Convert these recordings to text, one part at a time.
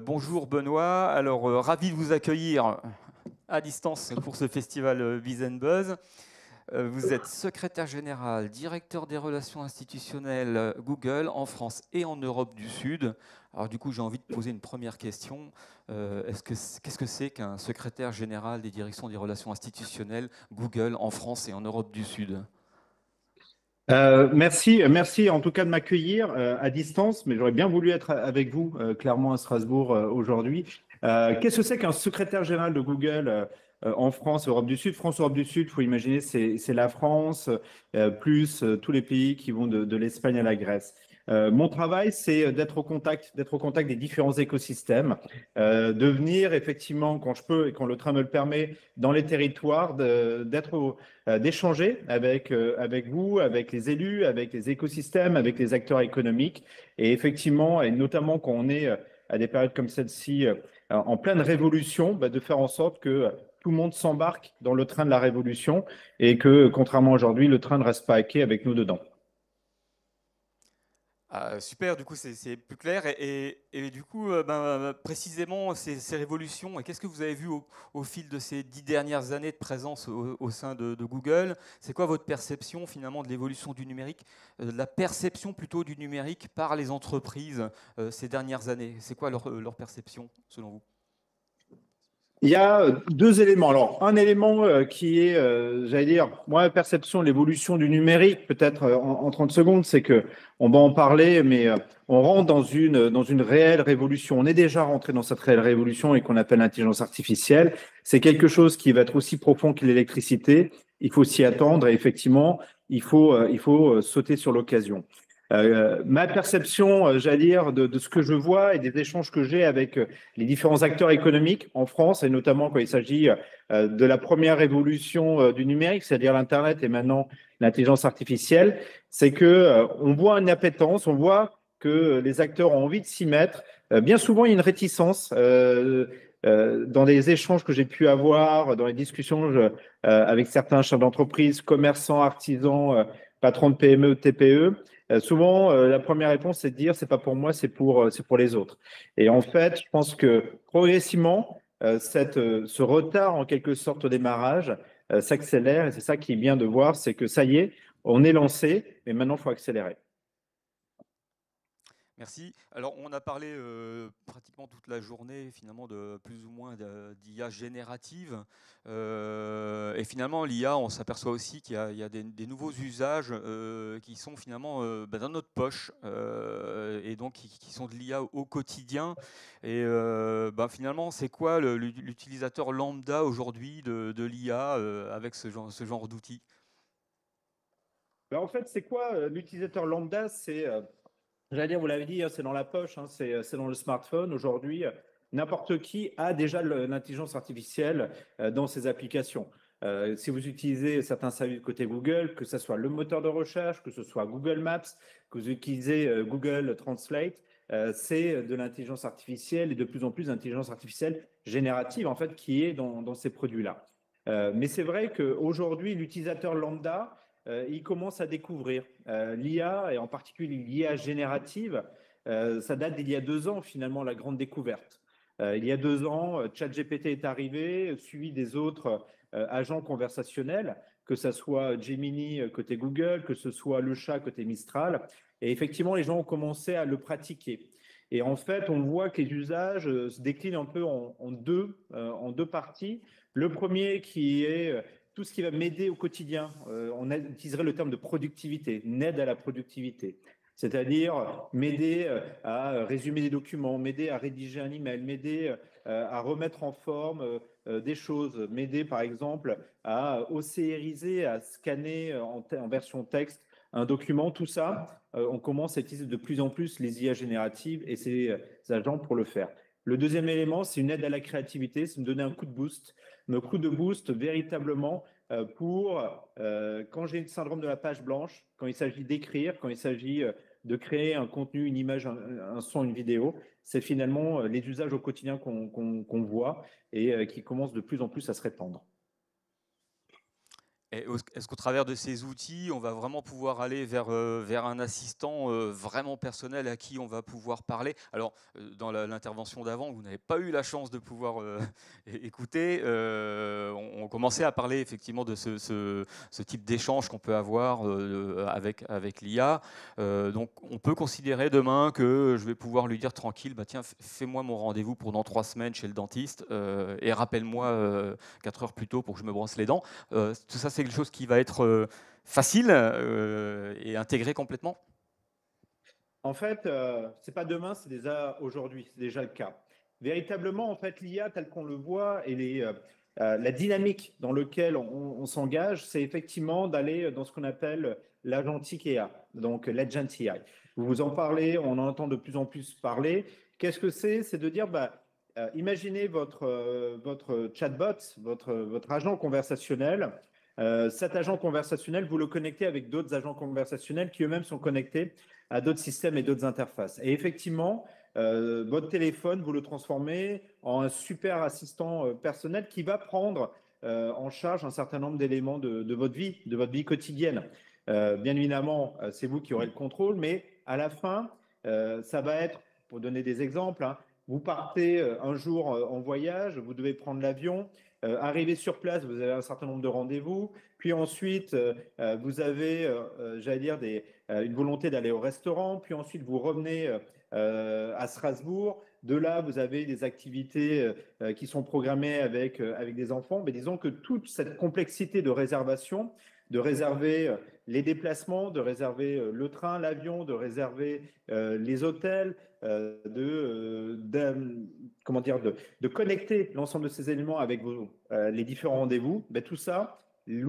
Bonjour Benoît, alors ravi de vous accueillir à distance pour ce festival Biz and Buzz. Vous êtes secrétaire général, directeur des relations institutionnelles Google en France et en Europe du Sud. Alors du coup, j'ai envie de poser une première question. Qu'est-ce que c'est qu'un secrétaire général des directions des relations institutionnelles Google en France et en Europe du Sud? Merci en tout cas de m'accueillir à distance, mais j'aurais bien voulu être avec vous clairement à Strasbourg aujourd'hui. Qu'est-ce que c'est qu'un secrétaire général de Google en France, Europe du Sud? France, Europe du Sud, il faut imaginer, c'est la France plus tous les pays qui vont de l'Espagne à la Grèce. Mon travail, c'est d'être au contact des différents écosystèmes, de venir effectivement quand je peux et quand le train me le permet dans les territoires, d'échanger avec vous, avec les élus, avec les écosystèmes, avec les acteurs économiques. Et effectivement, et notamment quand on est à des périodes comme celle-ci, en pleine révolution, de faire en sorte que tout le monde s'embarque dans le train de la révolution et que, contrairement à aujourd'hui, le train ne reste pas à quai avec nous dedans. Ah, super, du coup c'est plus clair. Et du coup, précisément, ces révolutions, et qu'est-ce que vous avez vu au fil de ces 10 dernières années de présence au sein de Google? C'est quoi votre perception finalement de l'évolution du numérique, de la perception plutôt du numérique par les entreprises ces dernières années? C'est quoi leur perception selon vous? Il y a deux éléments. Alors, un élément qui est, j'allais dire, moi, la perception de l'évolution du numérique, peut-être en 30 secondes, c'est que on va en parler, mais on rentre dans une réelle révolution. On est déjà rentré dans cette réelle révolution et qu'on appelle l'intelligence artificielle. C'est quelque chose qui va être aussi profond que l'électricité. Il faut s'y attendre et effectivement, il faut sauter sur l'occasion. Ma perception, j'allais dire, de ce que je vois et des échanges que j'ai avec les différents acteurs économiques en France, et notamment quand il s'agit de la première révolution du numérique, c'est-à-dire l'Internet et maintenant l'intelligence artificielle, c'est que on voit une appétence, on voit que les acteurs ont envie de s'y mettre. Bien souvent, il y a une réticence. Dans les échanges que j'ai pu avoir, dans les discussions avec certains chefs d'entreprise, commerçants, artisans, patrons de PME, TPE, souvent, la première réponse, c'est de dire, c'est pas pour moi, c'est pour les autres. Et en fait, je pense que progressivement, ce retard, en quelque sorte, au démarrage, s'accélère. Et c'est ça qui est bien de voir, c'est que ça y est, on est lancé, mais maintenant, il faut accélérer. Merci. Alors, on a parlé pratiquement toute la journée, finalement, de plus ou moins d'IA générative. Et finalement, l'IA, on s'aperçoit aussi il y a des nouveaux usages qui sont finalement dans notre poche et donc qui sont de l'IA au quotidien. Et finalement, c'est quoi l'utilisateur lambda aujourd'hui de l'IA avec ce genre d'outils? Ben, en fait, c'est quoi l'utilisateur lambda? J'allais dire, vous l'avez dit, hein, c'est dans la poche, hein, c'est dans le smartphone. Aujourd'hui, n'importe qui a déjà l'intelligence artificielle dans ses applications. Si vous utilisez certains services côté Google, que ce soit le moteur de recherche, que ce soit Google Maps, que vous utilisez Google Translate, c'est de l'intelligence artificielle et de plus en plus d'intelligence artificielle générative, en fait, qui est dans ces produits-là. Mais c'est vrai qu'aujourd'hui, l'utilisateur lambda, il commence à découvrir l'IA et en particulier l'IA générative. Ça date d'il y a 2 ans finalement la grande découverte. Il y a 2 ans, ChatGPT est arrivé, suivi des autres agents conversationnels, que ce soit Gemini côté Google, que ce soit le chat côté Mistral. Et effectivement, les gens ont commencé à le pratiquer. Et en fait, on voit que les usages se déclinent un peu en deux parties. Le premier qui est tout ce qui va m'aider au quotidien. On utiliserait le terme de productivité, une aide à la productivité. C'est-à-dire m'aider à résumer des documents, m'aider à rédiger un email, m'aider à remettre en forme des choses, m'aider par exemple à OCRiser, à scanner en version texte un document, tout ça, on commence à utiliser de plus en plus les IA génératives et ces agents pour le faire. Le deuxième élément, c'est une aide à la créativité, c'est me donner un coup de boost, un coup de boost véritablement pour quand j'ai le syndrome de la page blanche, quand il s'agit d'écrire, quand il s'agit de créer un contenu, une image, un son, une vidéo, c'est finalement les usages au quotidien qu'on voit et qui commencent de plus en plus à se répandre. Est-ce qu'au travers de ces outils, on va vraiment pouvoir aller vers un assistant vraiment personnel à qui on va pouvoir parler? Alors, dans l'intervention d'avant, vous n'avez pas eu la chance de pouvoir écouter. On commençait à parler effectivement de ce type d'échange qu'on peut avoir avec l'IA. Donc, on peut considérer demain que je vais pouvoir lui dire tranquille, bah tiens, fais-moi mon rendez-vous pour dans 3 semaines chez le dentiste et rappelle-moi 4 heures plus tôt pour que je me brosse les dents. Tout ça, c'est quelque chose qui va être facile et intégré complètement. En fait, c'est pas demain, c'est déjà aujourd'hui, c'est déjà le cas. Véritablement, en fait, l'IA, tel qu'on le voit, et la dynamique dans laquelle on s'engage, c'est effectivement d'aller dans ce qu'on appelle l'agentique IA, donc l'agent AI. Vous en parlez, on en entend de plus en plus parler. Qu'est-ce que c'est? C'est de dire, imaginez votre chatbot, votre agent conversationnel. Cet agent conversationnel, vous le connectez avec d'autres agents conversationnels qui eux-mêmes sont connectés à d'autres systèmes et d'autres interfaces. Et effectivement, votre téléphone, vous le transformez en un super assistant personnel qui va prendre en charge un certain nombre d'éléments de votre vie quotidienne. Bien évidemment, c'est vous qui aurez le contrôle, mais à la fin, ça va être, pour donner des exemples, hein, vous partez un jour en voyage, vous devez prendre l'avion, arriver sur place, vous avez un certain nombre de rendez-vous, puis ensuite, vous avez, j'allais dire, une volonté d'aller au restaurant, puis ensuite vous revenez à Strasbourg. De là, vous avez des activités qui sont programmées avec des enfants. Mais disons que toute cette complexité de réservation, de réserver les déplacements, de réserver le train, l'avion, de réserver les hôtels, comment dire, de connecter l'ensemble de ces éléments avec les différents rendez-vous, ben, tout ça, les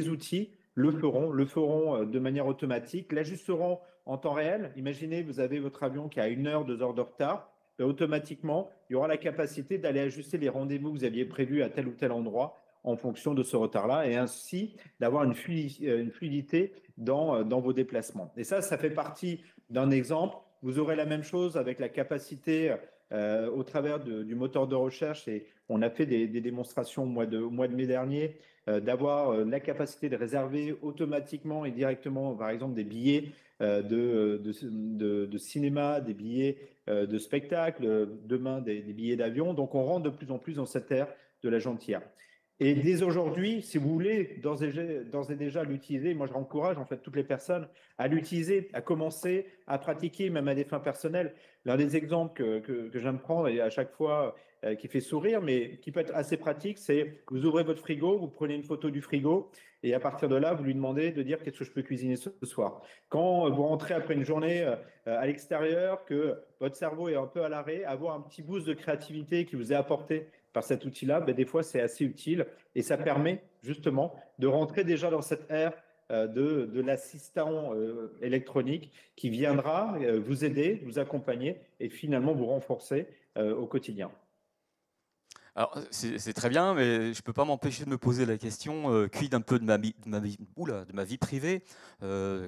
outils le feront de manière automatique, l'ajusteront en temps réel. Imaginez, vous avez votre avion qui a 1 heure, 2 heures de retard. Ben, automatiquement, il y aura la capacité d'aller ajuster les rendez-vous que vous aviez prévus à tel ou tel endroit en fonction de ce retard-là, et ainsi d'avoir une fluidité dans vos déplacements. Et ça fait partie d'un exemple. Vous aurez la même chose avec la capacité au travers du moteur de recherche, et on a fait des démonstrations au mois de mai dernier, d'avoir la capacité de réserver automatiquement et directement, par exemple, des billets de cinéma, des billets de spectacle, demain des billets d'avion. Donc on rentre de plus en plus dans cette ère de la gentillesse. Et dès aujourd'hui, si vous voulez d'ores et déjà l'utiliser, moi je encourage en fait toutes les personnes à l'utiliser, à commencer à pratiquer, même à des fins personnelles. L'un des exemples que j'aime prendre, et à chaque fois qui fait sourire, mais qui peut être assez pratique, c'est vous ouvrez votre frigo, vous prenez une photo du frigo, et à partir de là, vous lui demandez de dire qu'est-ce que je peux cuisiner ce soir. Quand vous rentrez après une journée à l'extérieur, que votre cerveau est un peu à l'arrêt, avoir un petit boost de créativité qui vous est apporté par cet outil-là, ben, des fois, c'est assez utile, et ça permet justement de rentrer déjà dans cette ère de l'assistant électronique qui viendra vous aider, vous accompagner et finalement vous renforcer au quotidien. Alors, c'est très bien, mais je ne peux pas m'empêcher de me poser la question, quid un peu de ma vie privée,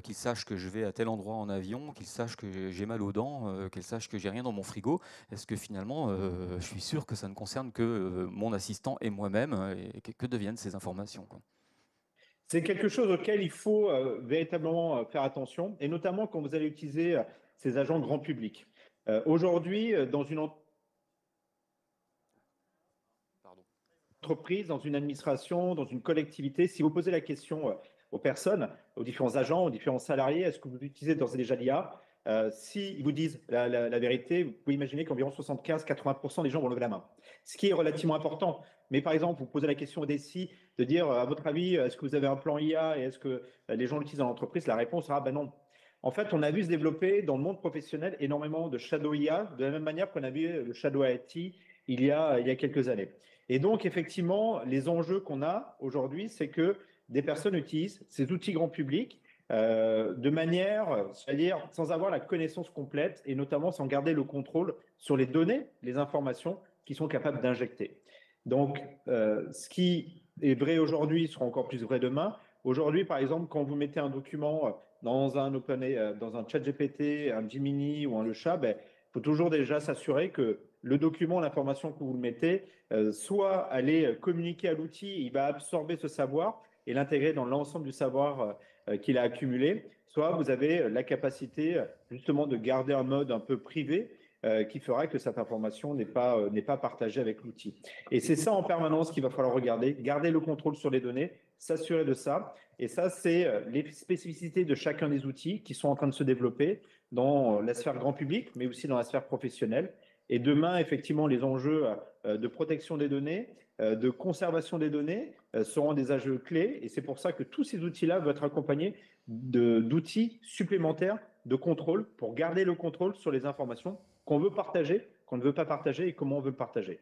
qu'il sache que je vais à tel endroit en avion, qu'il sache que j'ai mal aux dents, qu'il sache que j'ai rien dans mon frigo. Est-ce que finalement, je suis sûr que ça ne concerne que mon assistant et moi-même, et que deviennent ces informations, quoi. C'est quelque chose auquel il faut véritablement faire attention, et notamment quand vous allez utiliser ces agents grand public. Aujourd'hui, dans une Pardon. entreprise, dans une administration, dans une collectivité, si vous posez la question aux personnes, aux différents agents, aux différents salariés, est-ce que vous utilisez d'ores et déjà l'IA? S'ils vous disent la vérité, vous pouvez imaginer qu'environ 75-80% des gens vont lever la main, ce qui est relativement important. Mais par exemple, vous posez la question au DSI de dire, à votre avis, est-ce que vous avez un plan IA et est-ce que les gens l'utilisent dans l'entreprise? La réponse sera, ben non. En fait, on a vu se développer dans le monde professionnel énormément de shadow IA, de la même manière qu'on a vu le shadow IT il y a quelques années. Et donc, effectivement, les enjeux qu'on a aujourd'hui, c'est que des personnes utilisent ces outils grand public de manière, c'est-à-dire sans avoir la connaissance complète et notamment sans garder le contrôle sur les données, les informations qu'ils sont capables d'injecter. Donc, ce qui est vrai aujourd'hui sera encore plus vrai demain. Aujourd'hui, par exemple, quand vous mettez un document dans un chat GPT, un Gemini ou un Le Chat, il faut toujours déjà s'assurer que le document, l'information que vous le mettez, soit aller communiquer à l'outil, il va absorber ce savoir, et l'intégrer dans l'ensemble du savoir qu'il a accumulé, soit vous avez la capacité justement de garder un mode un peu privé qui fera que cette information n'est pas partagée avec l'outil. Et c'est ça en permanence qu'il va falloir regarder, garder le contrôle sur les données, s'assurer de ça. Et ça, c'est les spécificités de chacun des outils qui sont en train de se développer dans la sphère grand public, mais aussi dans la sphère professionnelle. Et demain, effectivement, les enjeux de protection des données, de conservation des données seront des enjeux clés. Et c'est pour ça que tous ces outils-là doivent être accompagnés d'outils supplémentaires de contrôle pour garder le contrôle sur les informations qu'on veut partager, qu'on ne veut pas partager et comment on veut le partager.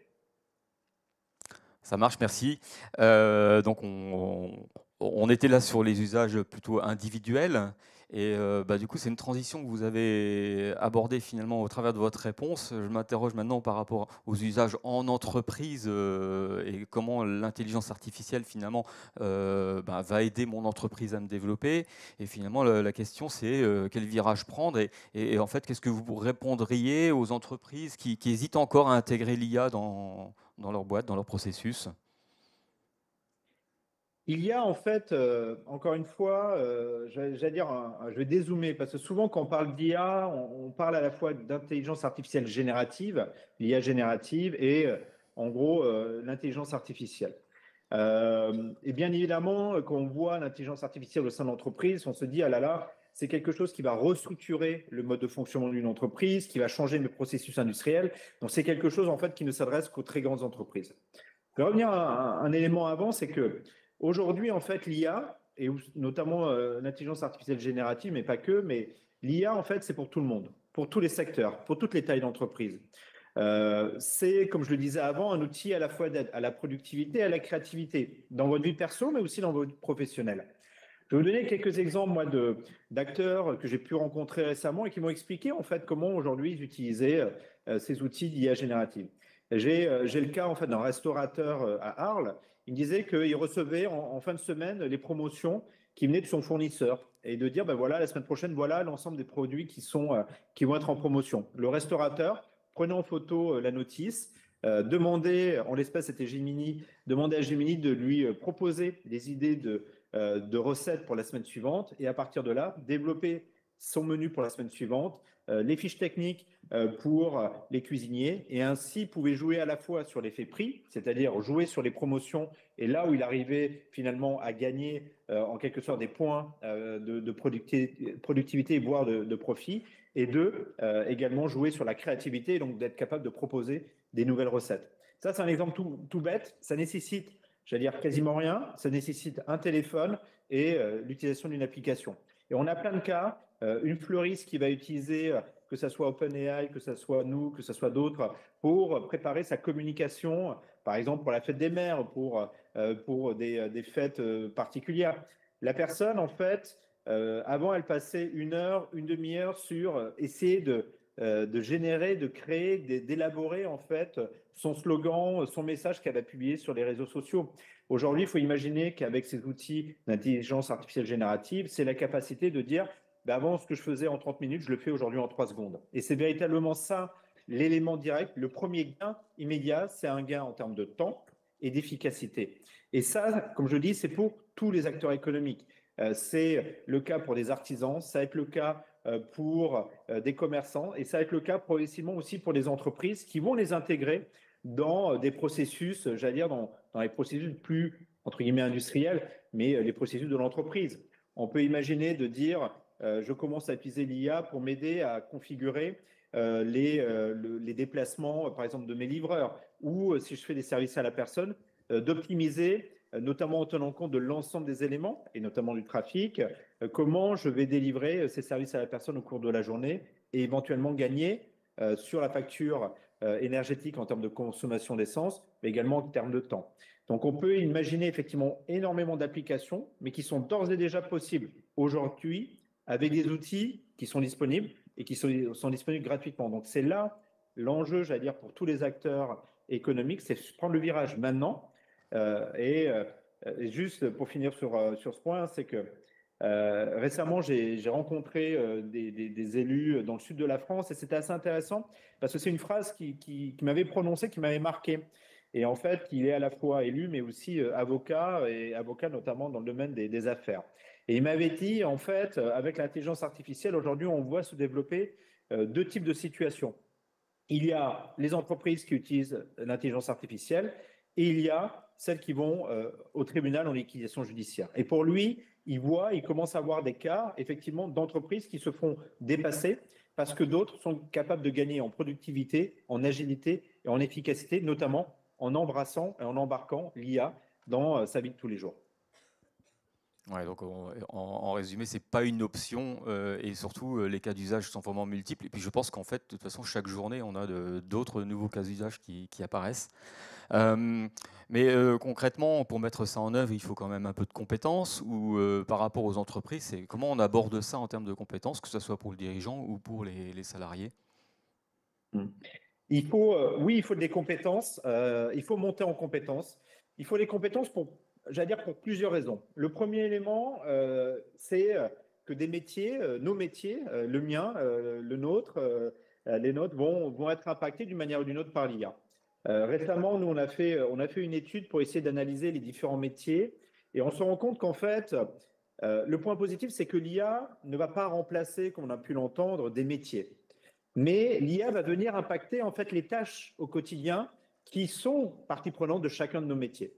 Ça marche, merci. Donc, on était là sur les usages plutôt individuels. Et du coup, c'est une transition que vous avez abordée finalement au travers de votre réponse. Je m'interroge maintenant par rapport aux usages en entreprise et comment l'intelligence artificielle finalement va aider mon entreprise à me développer. Et finalement, la question, c'est quel virage prendre et en fait, qu'est-ce que vous répondriez aux entreprises qui hésitent encore à intégrer l'IA dans leur boîte, dans leur processus? Il y a en fait, encore une fois, j'allais dire, je vais dézoomer, parce que souvent quand on parle d'IA, on parle à la fois d'intelligence artificielle générative, l'IA générative, et en gros, l'intelligence artificielle. Et bien évidemment, quand on voit l'intelligence artificielle au sein de l'entreprise, on se dit, ah là là, c'est quelque chose qui va restructurer le mode de fonctionnement d'une entreprise, qui va changer mes processus industriels. Donc c'est quelque chose en fait qui ne s'adresse qu'aux très grandes entreprises. Je vais revenir à un élément avant, c'est que aujourd'hui, en fait, l'IA, et notamment l'intelligence artificielle générative, mais pas que, mais l'IA, en fait, c'est pour tout le monde, pour tous les secteurs, pour toutes les tailles d'entreprise. C'est, comme je le disais avant, un outil à la fois d'aide à la productivité et à la créativité, dans votre vie perso, mais aussi dans votre vie professionnelle. Je vais vous donner quelques exemples, moi, d'acteurs que j'ai pu rencontrer récemment et qui m'ont expliqué, en fait, comment aujourd'hui ils utilisaient ces outils d'IA générative. J'ai le cas, en fait, d'un restaurateur à Arles. Il me disait qu'il recevait en fin de semaine les promotions qui venaient de son fournisseur et de dire, ben voilà, la semaine prochaine, voilà l'ensemble des produits qui vont être en promotion. Le restaurateur prenait en photo la notice, demandait, en l'espèce c'était Gemini, demandait à Gemini de lui proposer des idées de recettes pour la semaine suivante et à partir de là, développer son menu pour la semaine suivante, les fiches techniques pour les cuisiniers et ainsi pouvait jouer à la fois sur l'effet prix, c'est-à-dire jouer sur les promotions et là où il arrivait finalement à gagner en quelque sorte des points de productivité voire de profit et également jouer sur la créativité, donc d'être capable de proposer des nouvelles recettes. Ça, c'est un exemple tout bête. Ça nécessite, j'allais dire, quasiment rien. Ça nécessite un téléphone et l'utilisation d'une application. Et on a plein de cas. Une fleuriste qui va utiliser, que ce soit OpenAI, que ce soit nous, que ce soit d'autres, pour préparer sa communication, par exemple pour la fête des mères, pour des fêtes particulières. La personne, en fait, avant, elle passait une heure, une demi-heure sur essayer de générer, de créer, d'élaborer en fait son slogan, son message qu'elle va publier sur les réseaux sociaux. Aujourd'hui, il faut imaginer qu'avec ces outils d'intelligence artificielle générative, c'est la capacité de dire avant, ce que je faisais en 30 minutes, je le fais aujourd'hui en 3 secondes. Et c'est véritablement ça l'élément direct. Le premier gain immédiat, c'est un gain en termes de temps et d'efficacité. Et ça, comme je dis, c'est pour tous les acteurs économiques. C'est le cas pour des artisans, ça va être le cas pour des commerçants et ça va être le cas progressivement aussi pour les entreprises qui vont les intégrer dans des processus, j'allais dire, dans les processus plus, entre guillemets, industriels, mais les processus de l'entreprise. On peut imaginer de dire, je commence à utiliser l'IA pour m'aider à configurer les déplacements, par exemple, de mes livreurs, ou si je fais des services à la personne, d'optimiser, notamment en tenant compte de l'ensemble des éléments, et notamment du trafic, comment je vais délivrer ces services à la personne au cours de la journée et éventuellement gagner sur la facture énergétique en termes de consommation d'essence, mais également en termes de temps. Donc on peut imaginer effectivement énormément d'applications, mais qui sont d'ores et déjà possibles aujourd'hui avec des outils qui sont disponibles et qui sont disponibles gratuitement. Donc c'est là l'enjeu, j'allais dire, pour tous les acteurs économiques, c'est prendre le virage maintenant. Et juste pour finir sur ce point, c'est que récemment, j'ai rencontré des élus dans le sud de la France et c'était assez intéressant parce que c'est une phrase qui m'avait prononcée, qui m'avait marqué. Et en fait, il est à la fois élu, mais aussi avocat, et avocat notamment dans le domaine des affaires. Et il m'avait dit, en fait, avec l'intelligence artificielle, aujourd'hui, on voit se développer deux types de situations. Il y a les entreprises qui utilisent l'intelligence artificielle et il y a celles qui vont au tribunal en liquidation judiciaire. Et pour lui, il commence à voir des cas, effectivement, d'entreprises qui se font dépasser parce que d'autres sont capables de gagner en productivité, en agilité et en efficacité, notamment en embrassant et en embarquant l'IA dans sa vie de tous les jours. Ouais, donc en résumé, c'est pas une option et surtout les cas d'usage sont vraiment multiples. Et puis je pense qu'en fait, de toute façon, chaque journée, on a d'autres nouveaux cas d'usage qui apparaissent. Mais concrètement, pour mettre ça en œuvre, il faut quand même un peu de compétences ou par rapport aux entreprises, c'est comment on aborde ça en termes de compétences, que ce soit pour le dirigeant ou pour les salariés? Il faut, oui, il faut des compétences. Il faut monter en compétences. Il faut des compétences j'allais dire pour plusieurs raisons. Le premier élément, c'est que des métiers, nos métiers, le mien, le nôtre, les nôtres vont être impactés d'une manière ou d'une autre par l'IA. Récemment, nous, on a fait une étude pour essayer d'analyser les différents métiers et on se rend compte qu'en fait, le point positif, c'est que l'IA ne va pas remplacer, comme on a pu l'entendre, des métiers. Mais l'IA va venir impacter en fait les tâches au quotidien qui sont partie prenante de chacun de nos métiers.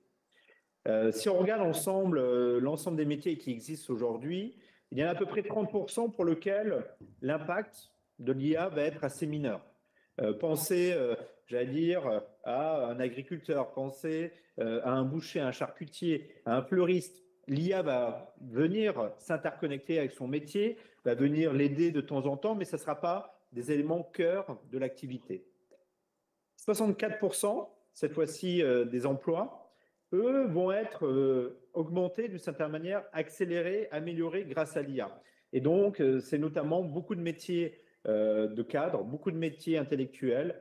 Si on regarde ensemble l'ensemble des métiers qui existent aujourd'hui, il y en a à peu près 30% pour lequel l'impact de l'IA va être assez mineur. Pensez, j'allais dire, à un agriculteur, pensez à un boucher, à un charcutier, à un fleuriste. L'IA va venir s'interconnecter avec son métier, va venir l'aider de temps en temps, mais ça ne sera pas des éléments cœur de l'activité. 64%, cette fois-ci, des emplois, eux, vont être augmentés d'une certaine manière, accélérés, améliorés grâce à l'IA. Et donc, c'est notamment beaucoup de métiers de cadre, beaucoup de métiers intellectuels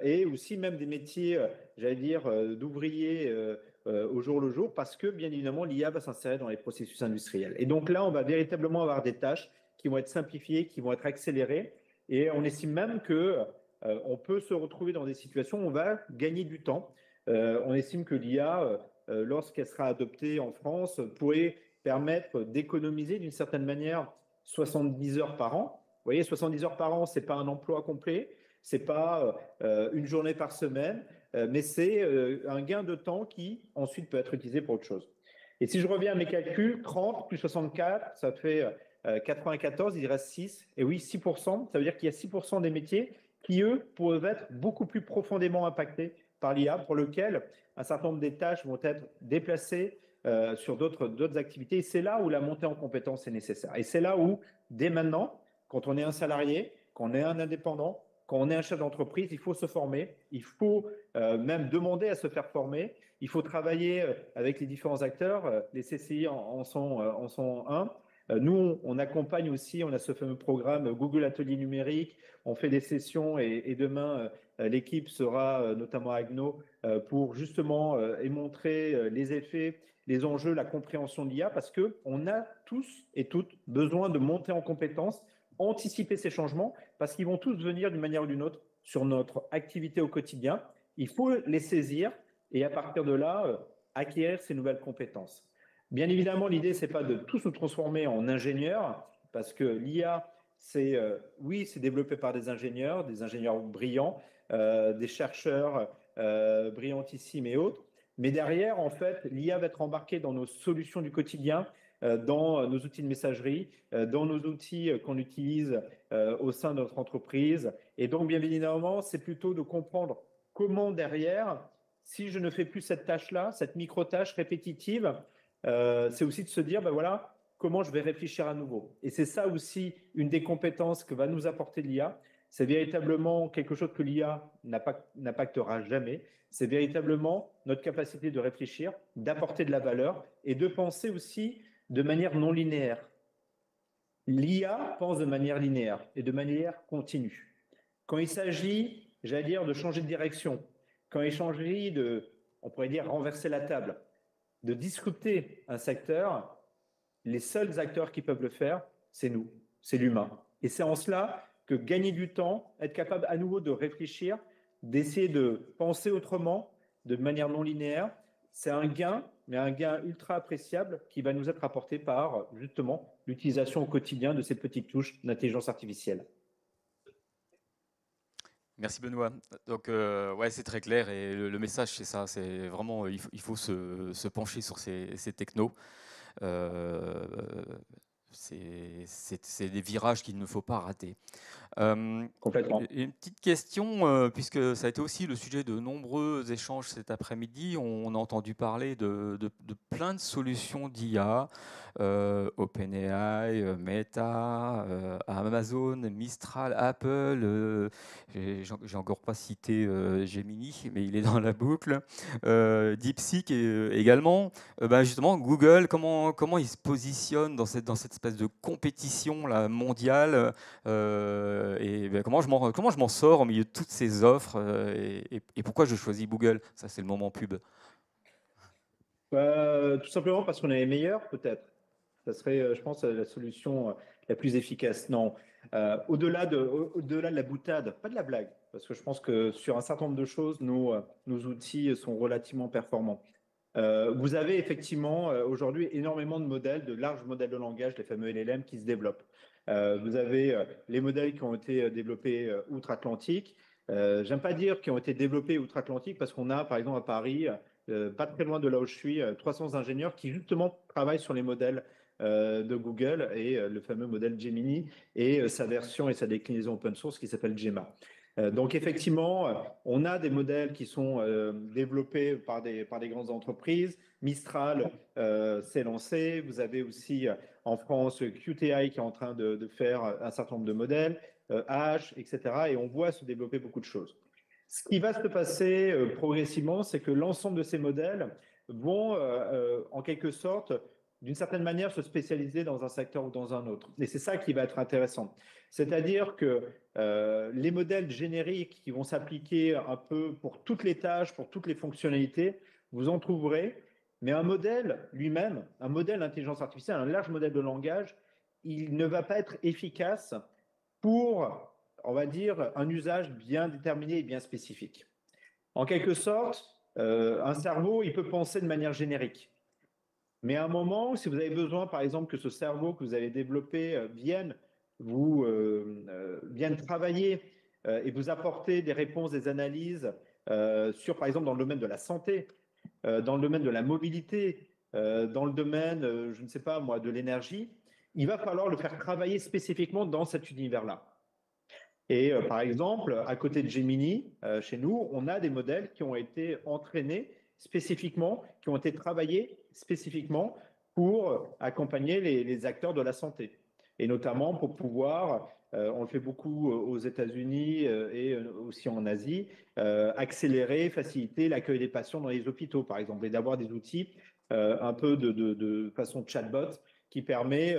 et aussi même des métiers, j'allais dire, d'ouvriers au jour le jour, parce que, bien évidemment, l'IA va s'insérer dans les processus industriels. Et donc là, on va véritablement avoir des tâches qui vont être simplifiées, qui vont être accélérées. Et on estime même que on peut se retrouver dans des situations où on va gagner du temps. On estime que l'IA, lorsqu'elle sera adoptée en France, pourrait permettre d'économiser d'une certaine manière 70 heures par an. Vous voyez, 70 heures par an, ce n'est pas un emploi complet, ce n'est pas une journée par semaine, mais c'est un gain de temps qui ensuite peut être utilisé pour autre chose. Et si je reviens à mes calculs, 30 plus 64, ça fait 94, il reste 6. Et oui, 6%, ça veut dire qu'il y a 6% des métiers qui, eux, peuvent être beaucoup plus profondément impactés par l'IA, pour lequel un certain nombre des tâches vont être déplacées sur d'autres activités. Et c'est là où la montée en compétences est nécessaire. Et c'est là où, dès maintenant, quand on est un salarié, quand on est un indépendant, quand on est un chef d'entreprise, il faut se former, il faut même demander à se faire former, il faut travailler avec les différents acteurs, les CCI en sont un. Nous, on accompagne aussi, on a ce fameux programme Google Atelier Numérique, on fait des sessions et demain, l'équipe sera notamment à Agno pour justement montrer les effets, les enjeux, la compréhension de l'IA, parce qu'on a tous et toutes besoin de monter en compétences, anticiper ces changements, parce qu'ils vont tous venir d'une manière ou d'une autre sur notre activité au quotidien. Il faut les saisir et à partir de là, acquérir ces nouvelles compétences. Bien évidemment, l'idée, ce n'est pas de tous nous transformer en ingénieurs, parce que l'IA, oui, c'est développé par des ingénieurs brillants, des chercheurs brillantissimes et autres. Mais derrière, en fait, l'IA va être embarquée dans nos solutions du quotidien, dans nos outils de messagerie, dans nos outils qu'on utilise au sein de notre entreprise. Et donc, bien évidemment, c'est plutôt de comprendre comment derrière, si je ne fais plus cette tâche-là, cette micro-tâche répétitive, c'est aussi de se dire, ben voilà, comment je vais réfléchir à nouveau. Et c'est ça aussi une des compétences que va nous apporter l'IA. C'est véritablement quelque chose que l'IA n'impactera jamais. C'est véritablement notre capacité de réfléchir, d'apporter de la valeur et de penser aussi de manière non linéaire. L'IA pense de manière linéaire et de manière continue. Quand il s'agit, j'allais dire, de changer de direction, quand il s'agit de, on pourrait dire, renverser la table, de disrupter un secteur, les seuls acteurs qui peuvent le faire, c'est nous, c'est l'humain. Et c'est en cela que gagner du temps, être capable à nouveau de réfléchir, d'essayer de penser autrement, de manière non linéaire, c'est un gain, mais un gain ultra appréciable qui va nous être apporté par justement l'utilisation au quotidien de ces petites touches d'intelligence artificielle. Merci Benoît. Donc ouais, c'est très clair et le message c'est ça, c'est vraiment il faut se pencher sur ces technos. Euh, c'est des virages qu'il ne faut pas rater. Complètement. Une petite question, puisque ça a été aussi le sujet de nombreux échanges cet après-midi. On a entendu parler de plein de solutions d'IA, OpenAI, Meta, Amazon, Mistral, Apple. J'ai encore pas cité Gemini, mais il est dans la boucle. DeepSeek également. Ben justement, Google, comment il se positionne dans cette espèce de compétition là, mondiale et ben, comment je m'en sors au milieu de toutes ces offres et pourquoi je choisis Google? Ça, c'est le moment pub. Tout simplement parce qu'on est les meilleurs, peut-être. Ça serait, je pense, la solution la plus efficace. Non, au-delà de la boutade, pas de la blague, parce que je pense que sur un certain nombre de choses, nos outils sont relativement performants. Vous avez effectivement aujourd'hui énormément de modèles, de larges modèles de langage, les fameux LLM, qui se développent. Vous avez les modèles qui ont été développés outre-Atlantique. J'aime pas dire qui ont été développés outre-Atlantique parce qu'on a, par exemple, à Paris, pas très loin de là où je suis, 300 ingénieurs qui justement travaillent sur les modèles de Google et le fameux modèle Gemini et sa version et sa déclinaison open source qui s'appelle Gemma. Donc effectivement, on a des modèles qui sont développés par des grandes entreprises. Mistral s'est lancé. Vous avez aussi en France QTI qui est en train de faire un certain nombre de modèles, H, etc. Et on voit se développer beaucoup de choses. Ce qui va se passer progressivement, c'est que l'ensemble de ces modèles vont en quelque sorte, d'une certaine manière, se spécialiser dans un secteur ou dans un autre. Et c'est ça qui va être intéressant. C'est-à-dire que les modèles génériques qui vont s'appliquer un peu pour toutes les tâches, pour toutes les fonctionnalités, vous en trouverez. Mais un modèle lui-même, un modèle d'intelligence artificielle, un large modèle de langage, il ne va pas être efficace pour, on va dire, un usage bien déterminé et bien spécifique. En quelque sorte, un cerveau, il peut penser de manière générique. Mais à un moment, si vous avez besoin, par exemple, que ce cerveau que vous avez développé vienne travailler et vous apporter des réponses, des analyses sur, par exemple, dans le domaine de la santé, dans le domaine de la mobilité, dans le domaine, je ne sais pas moi, de l'énergie, il va falloir le faire travailler spécifiquement dans cet univers-là. Et par exemple, à côté de Gemini, chez nous, on a des modèles qui ont été entraînés spécifiquement, qui ont été travaillés spécifiquement pour accompagner les acteurs de la santé. Et notamment pour pouvoir, on le fait beaucoup aux États-Unis et aussi en Asie, accélérer, faciliter l'accueil des patients dans les hôpitaux, par exemple, et d'avoir des outils un peu de façon chatbot qui permet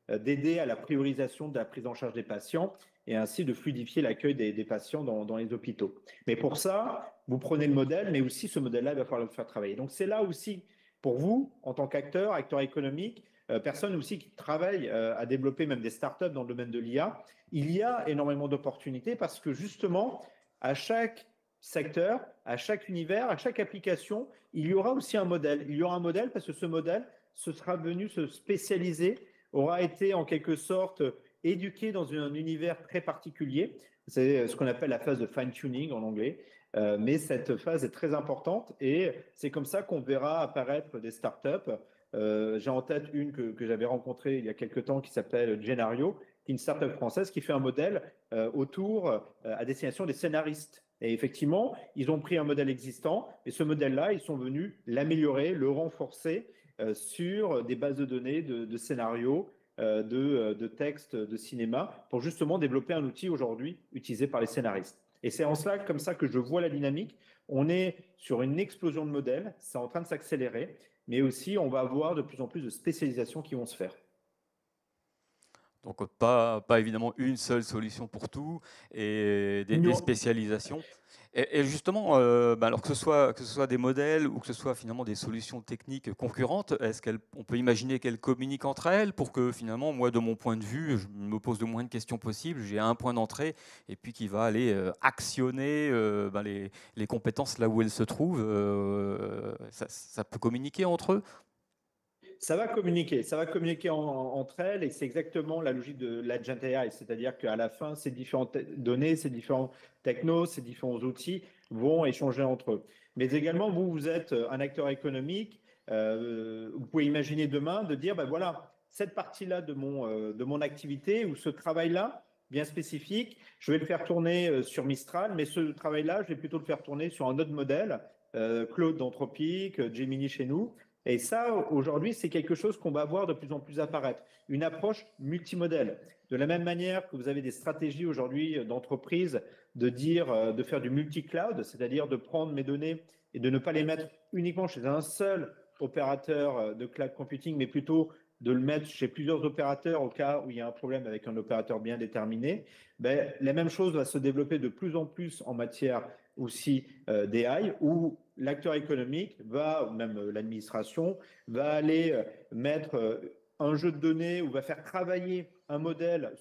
d'aider à la priorisation de la prise en charge des patients et ainsi de fluidifier l'accueil des patients dans les hôpitaux. Mais pour ça, vous prenez le modèle, mais aussi ce modèle-là, il va falloir le faire travailler. Donc c'est là aussi, pour vous, en tant qu'acteur, acteur économique, personne aussi qui travaille à développer même des startups dans le domaine de l'IA, il y a énormément d'opportunités parce que justement, à chaque secteur, à chaque univers, à chaque application, il y aura aussi un modèle. Il y aura un modèle parce que ce modèle se sera venu se spécialiser, aura été en quelque sorte éduqué dans un univers très particulier. C'est ce qu'on appelle la phase de fine-tuning en anglais. Mais cette phase est très importante et c'est comme ça qu'on verra apparaître des startups. J'ai en tête une que j'avais rencontrée il y a quelques temps qui s'appelle Genario, qui est une startup française qui fait un modèle autour à destination des scénaristes. Et effectivement, ils ont pris un modèle existant et ce modèle-là, ils sont venus l'améliorer, le renforcer sur des bases de données de scénarios, de textes de cinéma pour justement développer un outil aujourd'hui utilisé par les scénaristes. Et c'est en cela, comme ça, que je vois la dynamique. On est sur une explosion de modèles, c'est en train de s'accélérer, mais aussi on va avoir de plus en plus de spécialisations qui vont se faire. Donc pas évidemment une seule solution pour tout et des Non. spécialisations. Et justement, alors que ce soit des modèles ou que ce soit finalement des solutions techniques concurrentes, est-ce qu'on peut imaginer qu'elles communiquent entre elles pour que finalement, moi, de mon point de vue, je me pose le moins de questions possible, j'ai un point d'entrée et puis qui va aller actionner les compétences là où elles se trouvent. Ça peut communiquer entre eux? Ça va communiquer entre elles et c'est exactement la logique de l'agent AI, c'est-à-dire qu'à la fin, ces différentes données, ces différents technos, ces différents outils vont échanger entre eux. Mais également, vous êtes un acteur économique, vous pouvez imaginer demain de dire, ben voilà, cette partie-là de mon activité ou ce travail-là, bien spécifique, je vais le faire tourner sur Mistral, mais ce travail-là, je vais plutôt le faire tourner sur un autre modèle, Claude d'Anthropic, Gemini chez nous. Et ça, aujourd'hui, c'est quelque chose qu'on va voir de plus en plus apparaître. Une approche multimodèle. De la même manière que vous avez des stratégies aujourd'hui d'entreprise de dire, de faire du multi-cloud, c'est-à-dire de prendre mes données et de ne pas les mettre uniquement chez un seul opérateur de cloud computing, mais plutôt de le mettre chez plusieurs opérateurs au cas où il y a un problème avec un opérateur bien déterminé. Ben, la même chose va se développer de plus en plus en matière aussi d'AI, où l'acteur économique va, ou même l'administration, va aller mettre un jeu de données ou va faire travailler un modèle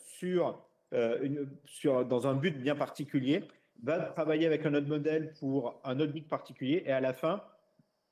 dans un but bien particulier, va travailler avec un autre modèle pour un autre but particulier et à la fin,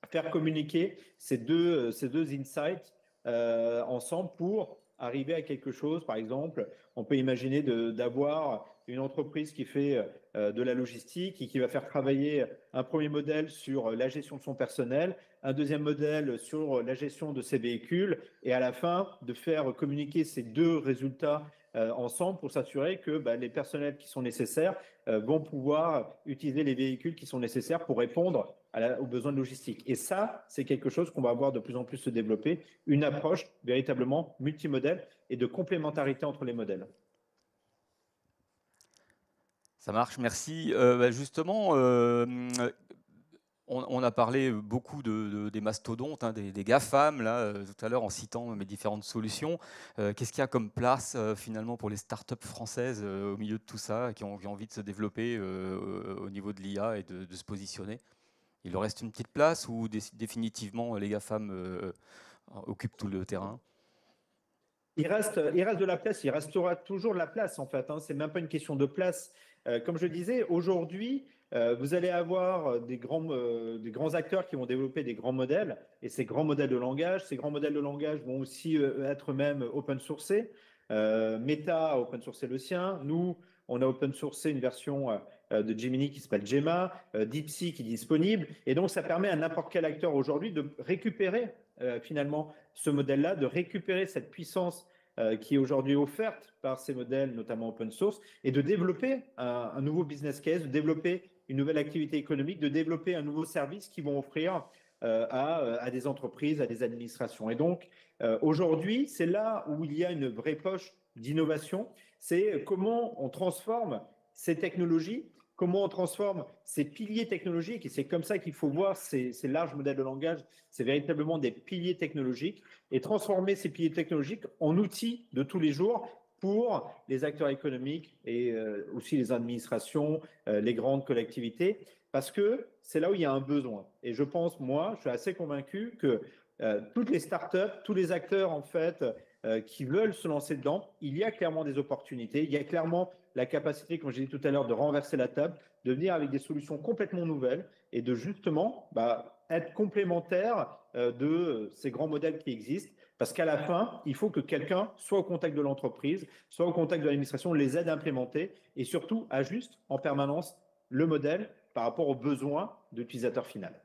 faire communiquer ces deux insights ensemble pour arriver à quelque chose. Par exemple, on peut imaginer d'avoir une entreprise qui fait de la logistique et qui va faire travailler un premier modèle sur la gestion de son personnel, un deuxième modèle sur la gestion de ses véhicules, et à la fin, de faire communiquer ces deux résultats ensemble pour s'assurer que les personnels qui sont nécessaires vont pouvoir utiliser les véhicules qui sont nécessaires pour répondre aux besoins de logistique. Et ça, c'est quelque chose qu'on va voir de plus en plus se développer, une approche véritablement multimodèle et de complémentarité entre les modèles. Ça marche, merci. Justement, on a parlé beaucoup des mastodontes, hein, des GAFAM, là, tout à l'heure, en citant mes différentes solutions. Qu'est-ce qu'il y a comme place, finalement, pour les startups françaises au milieu de tout ça, qui ont envie de se développer au niveau de l'IA et de se positionner? Il leur reste une petite place ou définitivement les GAFAM occupent tout le terrain? Il reste de la place, il restera toujours de la place en fait. Hein. C'est même pas une question de place. Comme je disais, aujourd'hui, vous allez avoir des grands acteurs qui vont développer des grands modèles et ces grands modèles de langage. Ces grands modèles de langage vont aussi être même open sourcés. Meta a open sourcé le sien. Nous, on a open sourcé une version de Gemini qui s'appelle Gemma, DeepSeek qui est disponible. Et donc, ça permet à n'importe quel acteur aujourd'hui de récupérer finalement ce modèle-là, de récupérer cette puissance qui est aujourd'hui offerte par ces modèles, notamment open source, et de développer un nouveau business case, de développer une nouvelle activité économique, de développer un nouveau service qu'ils vont offrir à des entreprises, à des administrations. Et donc, aujourd'hui, c'est là où il y a une vraie poche d'innovation, c'est comment on transforme ces technologies, comment on transforme ces piliers technologiques, et c'est comme ça qu'il faut voir ces larges modèles de langage, c'est véritablement des piliers technologiques, et transformer ces piliers technologiques en outils de tous les jours pour les acteurs économiques et aussi les administrations, les grandes collectivités, parce que c'est là où il y a un besoin. Et je pense, moi, je suis assez convaincu que toutes les startups, tous les acteurs, en fait, qui veulent se lancer dedans, il y a clairement des opportunités, il y a clairement la capacité, comme j'ai dit tout à l'heure, de renverser la table, de venir avec des solutions complètement nouvelles et de justement être complémentaire de ces grands modèles qui existent. Parce qu'à la fin, il faut que quelqu'un soit au contact de l'entreprise, soit au contact de l'administration, les aide à implémenter et surtout ajuste en permanence le modèle par rapport aux besoins de l'utilisateur final.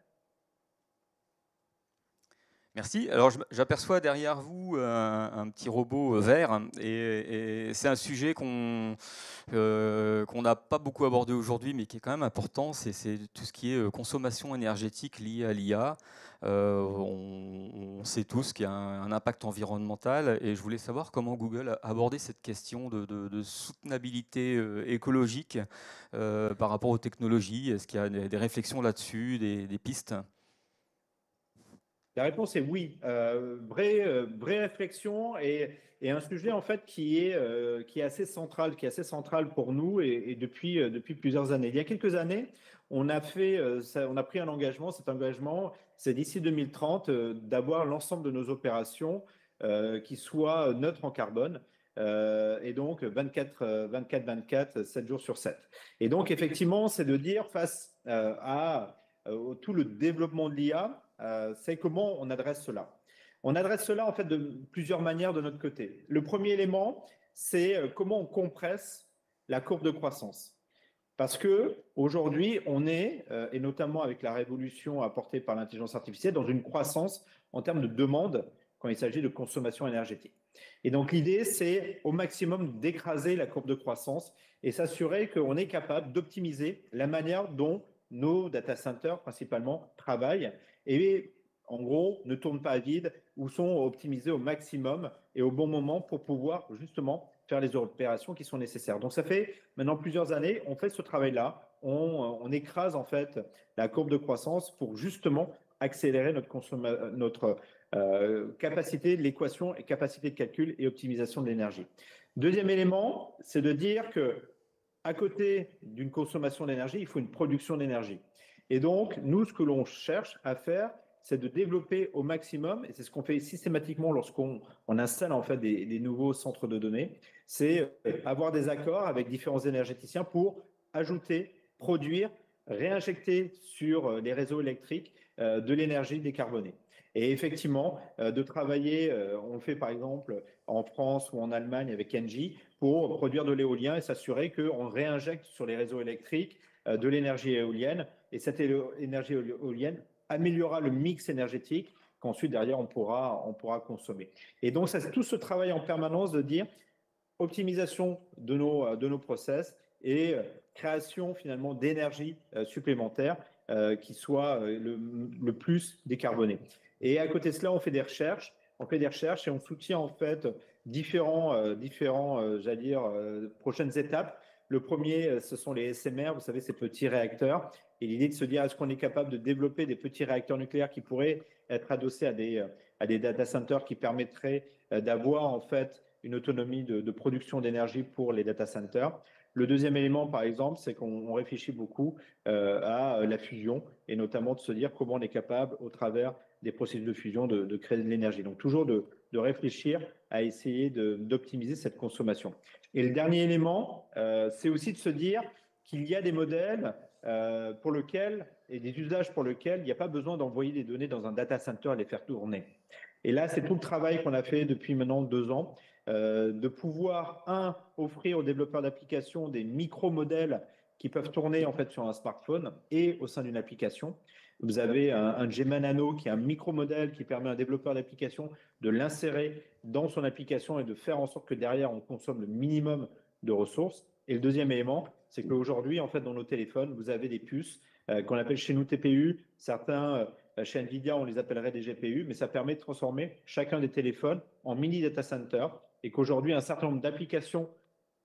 Merci. Alors, j'aperçois derrière vous un petit robot vert et c'est un sujet qu'on n'a pas beaucoup abordé aujourd'hui, mais qui est quand même important. C'est tout ce qui est consommation énergétique liée à l'IA. On sait tous qu'il y a un impact environnemental et je voulais savoir comment Google a abordé cette question de soutenabilité écologique par rapport aux technologies. Est-ce qu'il y a des réflexions là-dessus, des pistes? La réponse est oui. Vraie réflexion et un sujet en fait qui est assez central pour nous et depuis plusieurs années. Il y a quelques années, on a pris un engagement. Cet engagement, c'est d'ici 2030 d'avoir l'ensemble de nos opérations qui soient neutres en carbone. Et donc 24/24, 7 jours sur 7. Et donc effectivement, c'est de dire face à tout le développement de l'IA, c'est comment on adresse cela. On adresse cela en fait de plusieurs manières de notre côté. Le premier élément, c'est comment on compresse la courbe de croissance. Parce que aujourd'hui, on est, et notamment avec la révolution apportée par l'intelligence artificielle, dans une croissance en termes de demande quand il s'agit de consommation énergétique. Et donc l'idée, c'est au maximum d'écraser la courbe de croissance et s'assurer qu'on est capable d'optimiser la manière dont nos data centers principalement travaillent et en gros ne tournent pas à vide ou sont optimisés au maximum et au bon moment pour pouvoir justement faire les opérations qui sont nécessaires. Donc ça fait maintenant plusieurs années, on fait ce travail-là, on écrase en fait la courbe de croissance pour justement accélérer notre capacité de l'équation et capacité de calcul et optimisation de l'énergie. Deuxième élément, c'est de dire que à côté d'une consommation d'énergie, il faut une production d'énergie. Et donc, nous, ce que l'on cherche à faire, c'est de développer au maximum, et c'est ce qu'on fait systématiquement lorsqu'on installe en fait des nouveaux centres de données, c'est avoir des accords avec différents énergéticiens pour ajouter, produire, réinjecter sur les réseaux électriques de l'énergie décarbonée. Et effectivement, de travailler, on le fait par exemple en France ou en Allemagne avec Engie, pour produire de l'éolien et s'assurer qu'on réinjecte sur les réseaux électriques de l'énergie éolienne. Et cette énergie éolienne améliorera le mix énergétique qu'ensuite, derrière, on pourra consommer. Et donc, c'est tout ce travail en permanence de dire optimisation de nos process et création finalement d'énergie supplémentaire qui soit le plus décarbonée. Et à côté de cela, on fait des recherches et on soutient en fait différents j'allais dire, prochaines étapes. Le premier, ce sont les SMR, vous savez, ces petits réacteurs. Et l'idée de se dire, est-ce qu'on est capable de développer des petits réacteurs nucléaires qui pourraient être adossés à des data centers qui permettraient d'avoir en fait une autonomie de production d'énergie pour les data centers. Le deuxième élément, par exemple, c'est qu'on réfléchit beaucoup à la fusion et notamment de se dire comment on est capable, au travers des processus de fusion, de créer de l'énergie. Donc, toujours de réfléchir à essayer d'optimiser cette consommation. Et le dernier élément, c'est aussi de se dire qu'il y a des modèles pour lesquels et des usages pour lesquels il n'y a pas besoin d'envoyer des données dans un data center et les faire tourner. Et là, c'est tout le travail qu'on a fait depuis maintenant 2 ans, de pouvoir, offrir aux développeurs d'applications des micro-modèles qui peuvent tourner en fait sur un smartphone et au sein d'une application. Vous avez un Gemma Nano qui est un micro-modèle qui permet à un développeur d'application de l'insérer dans son application et de faire en sorte que derrière, on consomme le minimum de ressources. Et le deuxième élément, c'est qu'aujourd'hui, en fait, dans nos téléphones, vous avez des puces qu'on appelle chez nous TPU. Certains, chez NVIDIA, on les appellerait des GPU, mais ça permet de transformer chacun des téléphones en mini data center et qu'aujourd'hui, un certain nombre d'applications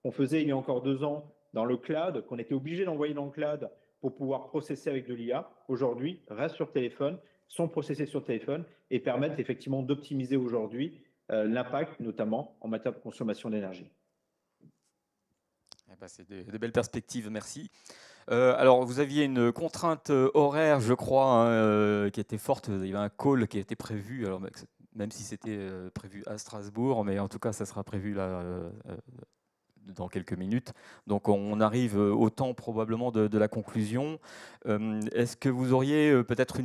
qu'on faisait il y a encore 2 ans dans le cloud, qu'on était obligé d'envoyer dans le cloud pour pouvoir processer avec de l'IA, aujourd'hui, restent sur téléphone, sont processés sur téléphone et permettent effectivement d'optimiser aujourd'hui l'impact, notamment en matière de consommation d'énergie. Eh ben, c'est des belles perspectives, merci. Alors, vous aviez une contrainte horaire, je crois, hein, qui était forte. Il y avait un call qui était prévu, alors, même si c'était prévu à Strasbourg, mais en tout cas, ça sera prévu là dans quelques minutes. Donc, on arrive au temps probablement de la conclusion. Est-ce que vous auriez peut-être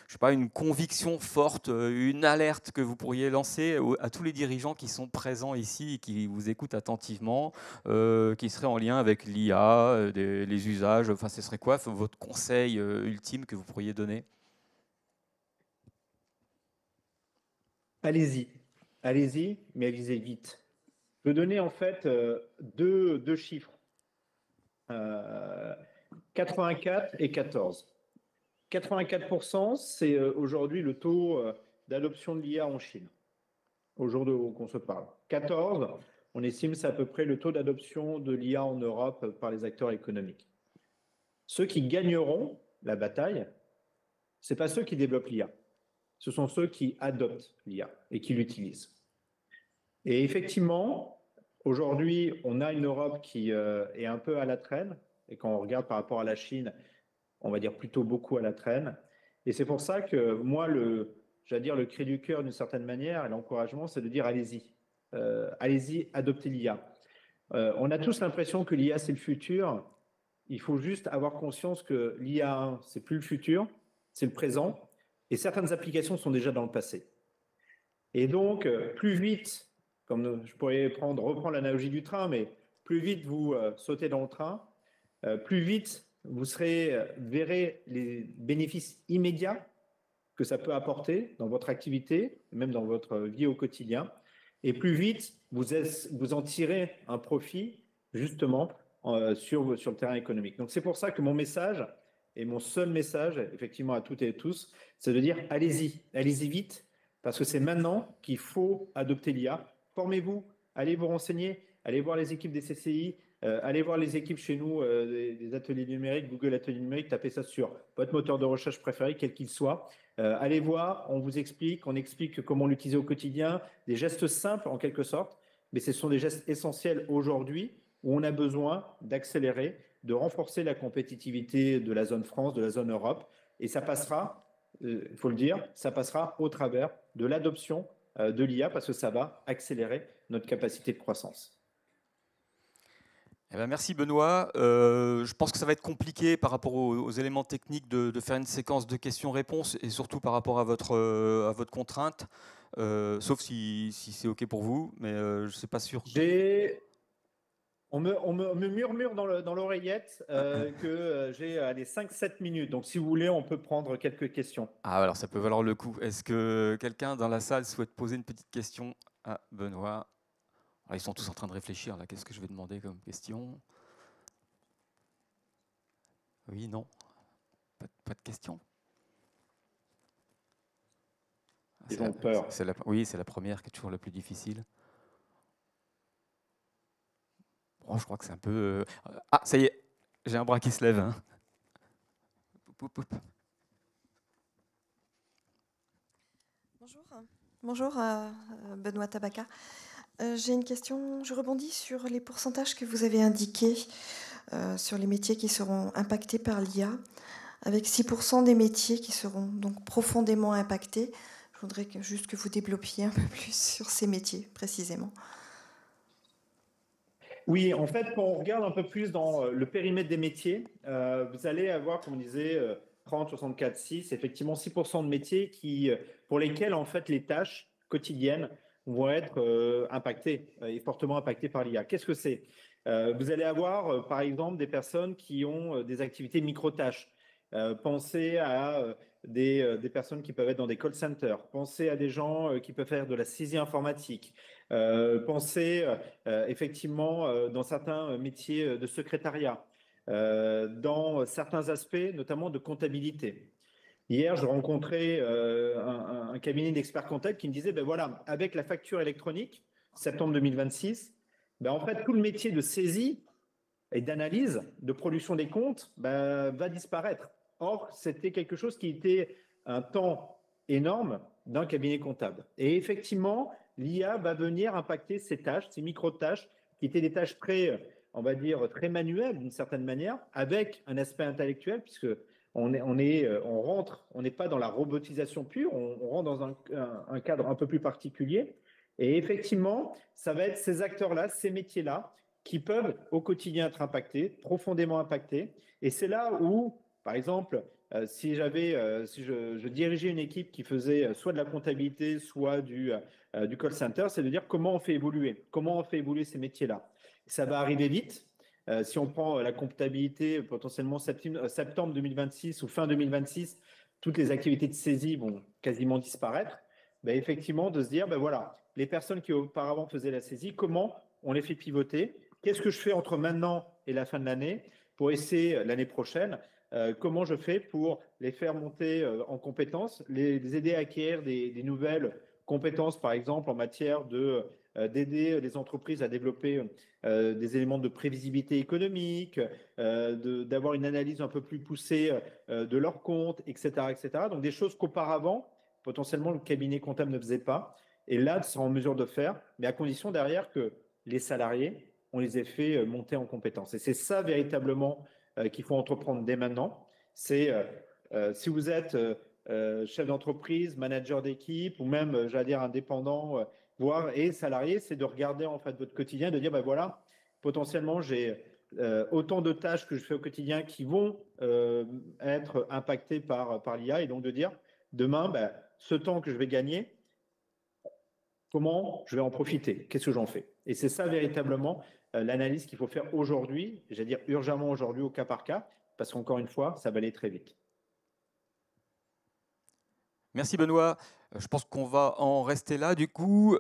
je sais pas, une conviction forte, une alerte que vous pourriez lancer à tous les dirigeants qui sont présents ici et qui vous écoutent attentivement, qui serait en lien avec l'IA, les usages? Enfin, ce serait quoi votre conseil ultime que vous pourriez donner? Allez-y, allez-y, mais allez-y vite. Je vais donner en fait deux chiffres, 84 et 14. 84%, c'est aujourd'hui le taux d'adoption de l'IA en Chine, au jour où on se parle. 14, on estime c'est à peu près le taux d'adoption de l'IA en Europe par les acteurs économiques. Ceux qui gagneront la bataille, ce n'est pas ceux qui développent l'IA. ce sont ceux qui adoptent l'IA et qui l'utilisent. Et effectivement, aujourd'hui, on a une Europe qui est un peu à la traîne, et quand on regarde par rapport à la Chine, on va dire plutôt beaucoup à la traîne. Et c'est pour ça que moi, j'allais dire le cri du cœur d'une certaine manière, et l'encouragement, c'est de dire allez-y. Allez-y, adoptez l'IA. On a tous l'impression que l'IA, c'est le futur. Il faut juste avoir conscience que l'IA, c'est plus le futur, c'est le présent, et certaines applications sont déjà dans le passé. Et donc, plus vite, comme je pourrais reprendre l'analogie du train, mais plus vite vous sautez dans le train, plus vite vous verrez les bénéfices immédiats que ça peut apporter dans votre activité, même dans votre vie au quotidien, et plus vite vous en tirez un profit justement sur le terrain économique. Donc c'est pour ça que mon message, et mon seul message, effectivement à toutes et tous, c'est de dire allez-y vite, parce que c'est maintenant qu'il faut adopter l'IA. Formez-vous, allez vous renseigner, allez voir les équipes des CCI, allez voir les équipes chez nous des ateliers numériques, Google Ateliers numériques, tapez ça sur votre moteur de recherche préféré, quel qu'il soit. Allez voir, on vous explique, on explique comment l'utiliser au quotidien, des gestes simples en quelque sorte, mais ce sont des gestes essentiels aujourd'hui où on a besoin d'accélérer, de renforcer la compétitivité de la zone France, de la zone Europe, et ça passera, il faut le dire, ça passera au travers de l'adoption de l'IA parce que ça va accélérer notre capacité de croissance. Eh ben merci Benoît. Je pense que ça va être compliqué par rapport aux éléments techniques de faire une séquence de questions-réponses et surtout par rapport à votre contrainte, sauf si c'est OK pour vous, mais je ne suis pas sûr. On me murmure dans l'oreillette que j'ai les 5-7 minutes. Donc, si vous voulez, on peut prendre quelques questions. Ah, alors ça peut valoir le coup. Est-ce que quelqu'un dans la salle souhaite poser une petite question à Benoît? Alors, ils sont tous en train de réfléchir, là. Qu'est-ce que je vais demander comme question? Oui, non? Pas de question? Ils ont peur. Oui, c'est la première qui est toujours la plus difficile. Bon, je crois que c'est un peu... Ah, ça y est, j'ai un bras qui se lève. Hein. Bonjour, Benoît Tabaka. J'ai une question, je rebondis sur les pourcentages que vous avez indiqués sur les métiers qui seront impactés par l'IA, avec 6% des métiers qui seront donc profondément impactés. Je voudrais juste que vous développiez un peu plus sur ces métiers précisément. Oui, en fait, quand on regarde un peu plus dans le périmètre des métiers, vous allez avoir, comme on disait, 30, 64, 6, effectivement 6% de métiers pour lesquels en fait les tâches quotidiennes vont être impactées et fortement impactées par l'IA. Qu'est-ce que c'est? Vous allez avoir par exemple des personnes qui ont des activités micro-tâches. Pensez à des personnes qui peuvent être dans des call centers. Pensez à des gens qui peuvent faire de la saisie informatique. Pensez effectivement dans certains métiers de secrétariat. Dans certains aspects, notamment de comptabilité. Hier, je rencontrais un cabinet d'experts comptables qui me disait, ben voilà, avec la facture électronique, septembre 2026, ben en fait, tout le métier de saisie et d'analyse, de production des comptes, va disparaître. Or, c'était quelque chose qui était un temps énorme d'un cabinet comptable. Et effectivement, l'IA va venir impacter ces tâches, ces micro-tâches, qui étaient des tâches on va dire, très manuelles d'une certaine manière, avec un aspect intellectuel, puisque on n'est pas dans la robotisation pure, on rentre dans un cadre un peu plus particulier. Et effectivement, ça va être ces acteurs-là, ces métiers-là, qui peuvent au quotidien être impactés, profondément impactés. Et c'est là où, par exemple, si je dirigeais une équipe qui faisait soit de la comptabilité, soit du call center, c'est de dire comment on fait évoluer ces métiers-là. Ça va arriver vite. Si on prend la comptabilité, potentiellement septembre 2026 ou fin 2026, toutes les activités de saisie vont quasiment disparaître. Ben effectivement, de se dire, ben voilà, les personnes qui auparavant faisaient la saisie, comment on les fait pivoter? Qu'est-ce que je fais entre maintenant et la fin de l'année pour essayer l'année prochaine? Comment je fais pour les faire monter en compétences, les aider à acquérir des nouvelles compétences, par exemple en matière d'aider les entreprises à développer des éléments de prévisibilité économique, d'avoir une analyse un peu plus poussée de leurs comptes, etc., etc. Donc des choses qu'auparavant, potentiellement le cabinet comptable ne faisait pas. Et là, tu seras en mesure de faire, mais à condition derrière que les salariés, on les ait fait monter en compétences. Et c'est ça véritablement qu'il faut entreprendre dès maintenant. C'est si vous êtes chef d'entreprise, manager d'équipe ou même, j'allais dire, indépendant, voire et salarié, c'est de regarder en fait votre quotidien, de dire, ben voilà, potentiellement, j'ai autant de tâches que je fais au quotidien qui vont être impactées par l'IA, et donc de dire, demain, ben, ce temps que je vais gagner, comment je vais en profiter? Qu'est-ce que j'en fais? Et c'est ça véritablement l'analyse qu'il faut faire aujourd'hui, j'allais dire urgemment aujourd'hui au cas par cas, parce qu'encore une fois, ça va aller très vite. Merci Benoît. Je pense qu'on va en rester là du coup.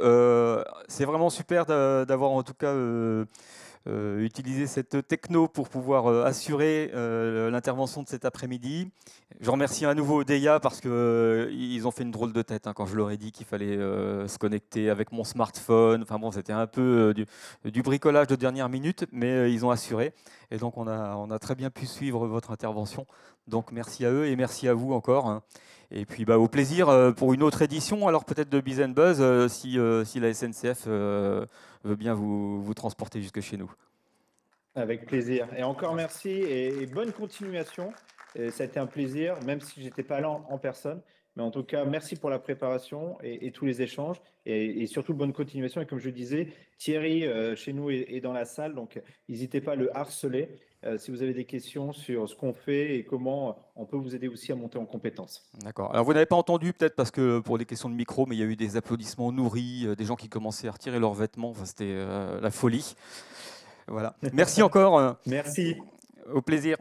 C'est vraiment super d'avoir en tout cas utilisé cette techno pour pouvoir assurer l'intervention de cet après-midi. Je remercie à nouveau Odeya parce qu'ils ont fait une drôle de tête quand je leur ai dit qu'il fallait se connecter avec mon smartphone. Enfin bon, c'était un peu du bricolage de dernière minute, mais ils ont assuré. Et donc on a très bien pu suivre votre intervention. Donc merci à eux et merci à vous encore. Et puis au plaisir pour une autre édition, alors peut-être de Biz & Buzz, si la SNCF veut bien vous transporter jusque chez nous. Avec plaisir. Et encore merci et bonne continuation. Et ça a été un plaisir, même si je n'étais pas là en personne. Mais en tout cas, merci pour la préparation et tous les échanges. Et surtout, bonne continuation. Et comme je disais, Thierry, chez nous, est dans la salle. Donc, n'hésitez pas à le harceler si vous avez des questions sur ce qu'on fait et comment on peut vous aider aussi à monter en compétences. D'accord. Alors, vous n'avez pas entendu, peut-être parce que pour des questions de micro, mais il y a eu des applaudissements nourris, des gens qui commençaient à retirer leurs vêtements. Enfin, c'était la folie. Voilà. Merci encore. Merci. Au plaisir.